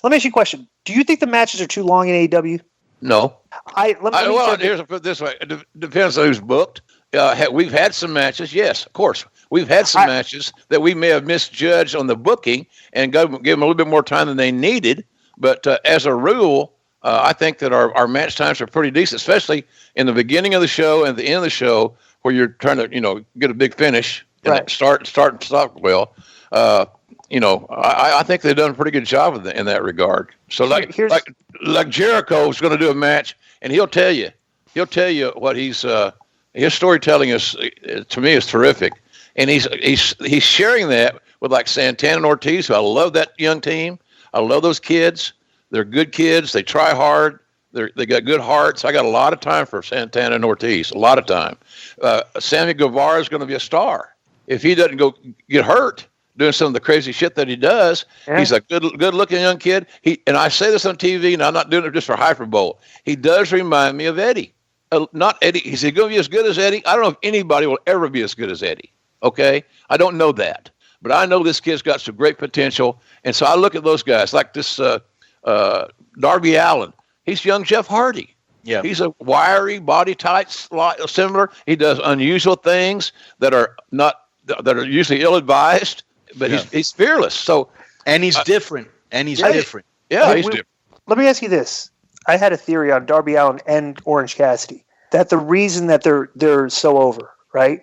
Let me ask you a question. Do you think the matches are too long in AEW? No. Here's put it this way. It depends on who's booked. We've had some matches. Yes, of course. We've had some matches that we may have misjudged on the booking and give them a little bit more time than they needed. But as a rule, I think that our match times are pretty decent, especially in the beginning of the show and the end of the show where you're trying to, get a big finish and start and stop well. I think they've done a pretty good job in that regard. So like Jericho's going to do a match, and he'll tell you what his storytelling is, to me, is terrific. And he's sharing that with like Santana and Ortiz, who I love that young team. I love those kids. They're good kids. They try hard. They got good hearts. I got a lot of time for Santana and Ortiz, a lot of time. Sammy Guevara is going to be a star. If he doesn't go get hurt doing some of the crazy shit that he does, he's a good-looking young kid. And I say this on TV, and I'm not doing it just for hyperbole. He does remind me of Eddie. Not Eddie. Is he going to be as good as Eddie? I don't know if anybody will ever be as good as Eddie. Okay? I don't know that. But I know this kid's got some great potential. And so I look at those guys like this Darby Allin. He's young Jeff Hardy. Yeah. He's a wiry, body type, similar. He does unusual things that are usually ill-advised, but he's fearless. So, and he's different. And he's different. Yeah, he's different. Let me ask you this. I had a theory on Darby Allin and Orange Cassidy that the reason that they're so over, right?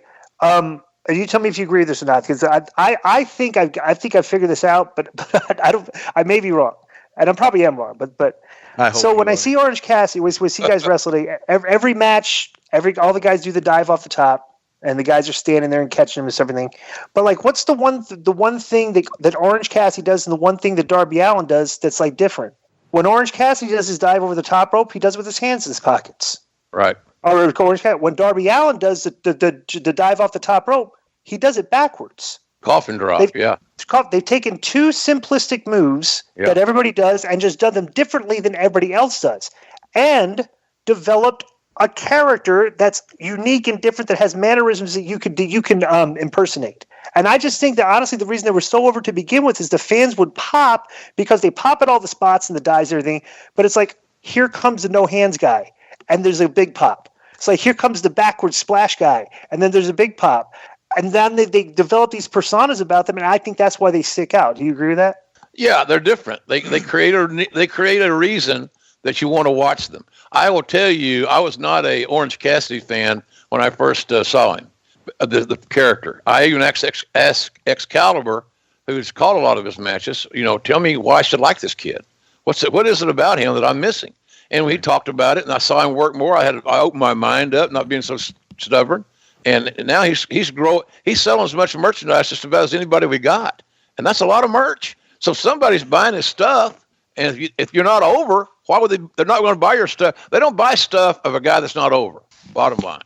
You tell me if you agree with this or not, because I think I've figured this out, but I don't. I may be wrong, and I probably am wrong. But so when I see Orange Cassidy, we see guys wrestling every match, all the guys do the dive off the top, and the guys are standing there and catching them and everything. But like, what's the one thing that Orange Cassidy does, and the one thing that Darby Allin does that's like different? When Orange Cassidy does his dive over the top rope, he does it with his hands in his pockets. Right. Or when Darby Allin does the dive off the top rope, he does it backwards. Coffin drop, They've taken two simplistic moves that everybody does and just done them differently than everybody else does, and developed a character that's unique and different, that has mannerisms that you can impersonate. And I just think that, honestly, the reason they were so over to begin with is the fans would pop because they pop at all the spots and the dives and everything. But it's like, here comes the no hands guy, and there's a big pop. It's like, here comes the backwards splash guy, and then there's a big pop. And then they develop these personas about them, and I think that's why they stick out. Do you agree with that? Yeah, they're different. They create a reason that you want to watch them. I will tell you, I was not a Orange Cassidy fan when I first saw him, the character. I even asked Excalibur, who's called a lot of his matches, tell me why I should like this kid. What is it about him that I'm missing? And we talked about it, and I saw him work more. I opened my mind up, not being so stubborn. And now he's growing. He's selling as much merchandise just about as anybody we got, and that's a lot of merch. So if somebody's buying his stuff, and if you're not over, why would they? They're not going to buy your stuff. They don't buy stuff of a guy that's not over. Bottom line.